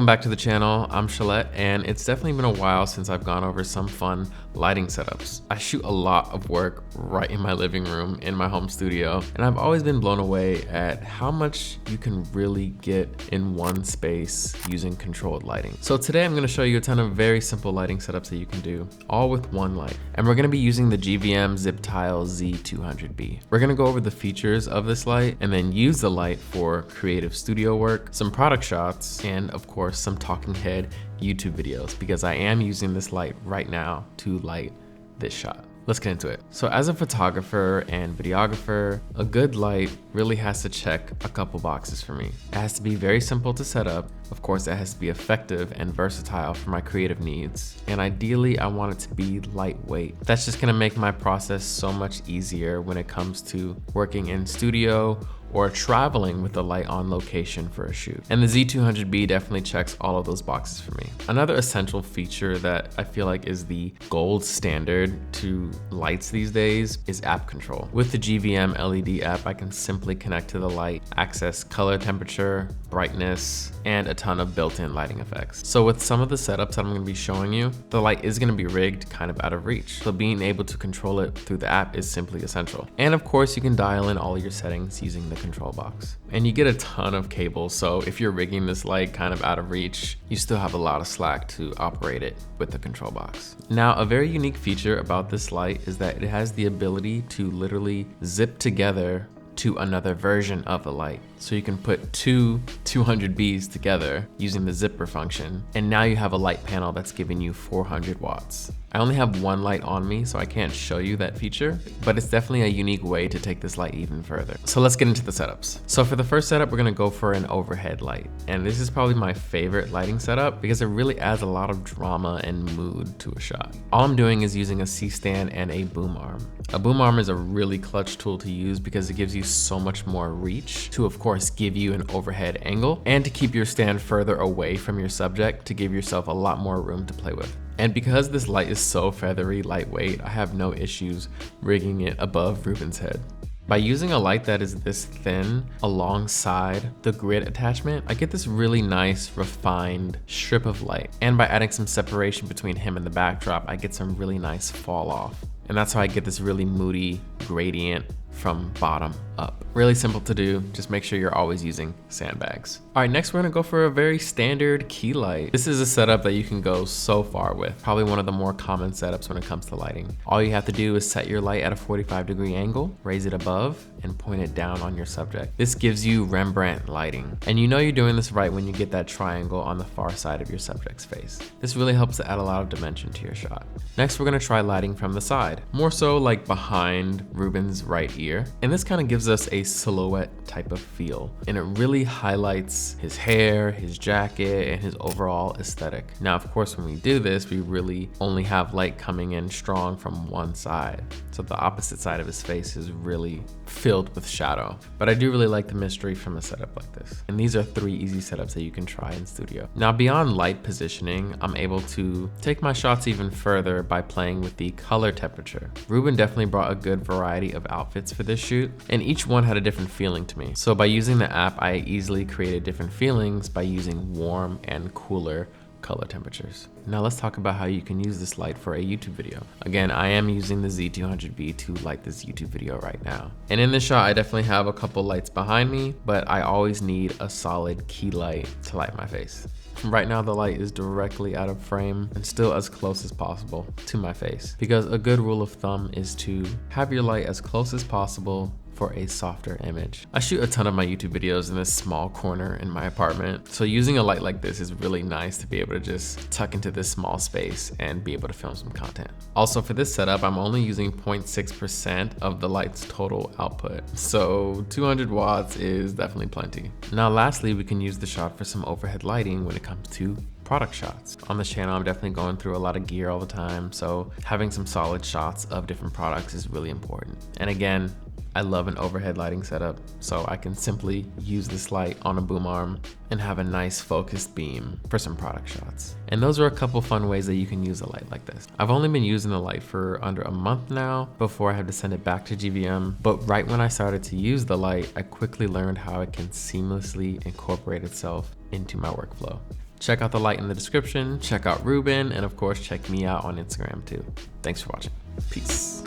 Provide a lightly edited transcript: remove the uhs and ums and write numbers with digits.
back to the channel. I'm Shalette, and it's definitely been a while since I've gone over some fun lighting setups. I shoot a lot of work right in my living room in my home studio, and I've always been blown away at how much you can really get in one space using controlled lighting. So today I'm going to show you a ton of very simple lighting setups that you can do, all with one light. And we're going to be using the GVM ZipTile Z200B. We're going to go over the features of this light and then use the light for creative studio work, some product shots, and of course some talking head YouTube videos, because I am using this light right now to light this shot. Let's get into it. So as a photographer and videographer, a good light really has to check a couple boxes for me. It has to be very simple to set up. Of course, it has to be effective and versatile for my creative needs. And ideally, I want it to be lightweight. That's just gonna make my process so much easier when it comes to working in studio or traveling with the light on location for a shoot. And the Z200B definitely checks all of those boxes for me. Another essential feature that I feel like is the gold standard to lights these days is app control. With the GVM LED app, I can simply connect to the light, access color temperature, brightness, and a ton of built-in lighting effects. So with some of the setups that I'm gonna be showing you, the light is gonna be rigged kind of out of reach. So being able to control it through the app is simply essential. And of course, you can dial in all your settings using the control box. And you get a ton of cables, so if you're rigging this light kind of out of reach, you still have a lot of slack to operate it with the control box. Now, a very unique feature about this light is that it has the ability to literally zip together to another version of the light. So you can put two 200Bs together using the zipper function, and now you have a light panel that's giving you 400 watts. I only have one light on me, so I can't show you that feature, but it's definitely a unique way to take this light even further. So let's get into the setups. So for the first setup, we're gonna go for an overhead light. And this is probably my favorite lighting setup because it really adds a lot of drama and mood to a shot. All I'm doing is using a C-stand and a boom arm. A boom arm is a really clutch tool to use because it gives you so much more reach to, of course, give you an overhead angle and to keep your stand further away from your subject to give yourself a lot more room to play with. And because this light is so feathery lightweight, I have no issues rigging it above Ruben's head. By using a light that is this thin alongside the grid attachment, I get this really nice refined strip of light. And by adding some separation between him and the backdrop, I get some really nice fall off. And that's how I get this really moody gradient from bottom up. Really simple to do, just make sure you're always using sandbags. All right, next we're gonna go for a very standard key light. This is a setup that you can go so far with, probably one of the more common setups when it comes to lighting. All you have to do is set your light at a 45-degree angle, raise it above, and point it down on your subject. This gives you Rembrandt lighting. And you know you're doing this right when you get that triangle on the far side of your subject's face. This really helps to add a lot of dimension to your shot. Next, we're gonna try lighting from the side, more so like behind Ruben's right ear. And this kind of gives us a silhouette type of feel. And it really highlights his hair, his jacket, and his overall aesthetic. Now, of course, when we do this, we really only have light coming in strong from one side. So the opposite side of his face is really filled with shadow. But I do really like the mystery from a setup like this. And these are 3 easy setups that you can try in studio. Now, beyond light positioning, I'm able to take my shots even further by playing with the color temperature. Ruben definitely brought a good variety of outfits for this shoot, and each one had a different feeling to me. So by using the app, I easily created different feelings by using warm and cooler color temperatures. Now let's talk about how you can use this light for a YouTube video. Again, I am using the Z200B to light this YouTube video right now. And in this shot, I definitely have a couple lights behind me, but I always need a solid key light to light my face. Right now, the light is directly out of frame and still as close as possible to my face, because a good rule of thumb is to have your light as close as possible for a softer image. I shoot a ton of my YouTube videos in this small corner in my apartment, so using a light like this is really nice to be able to just tuck into this small space and be able to film some content. Also, for this setup, I'm only using 0.6% of the light's total output, so 200 watts is definitely plenty. Now lastly, we can use the shot for some overhead lighting when it comes to product shots. On this channel, I'm definitely going through a lot of gear all the time, so having some solid shots of different products is really important. And again, I love an overhead lighting setup, so I can simply use this light on a boom arm and have a nice focused beam for some product shots. And those are a couple fun ways that you can use a light like this. I've only been using the light for under a month now before I had to send it back to GVM, but right when I started to use the light, I quickly learned how it can seamlessly incorporate itself into my workflow. Check out the light in the description, check out Ruben, and of course, check me out on Instagram too. Thanks for watching. Peace.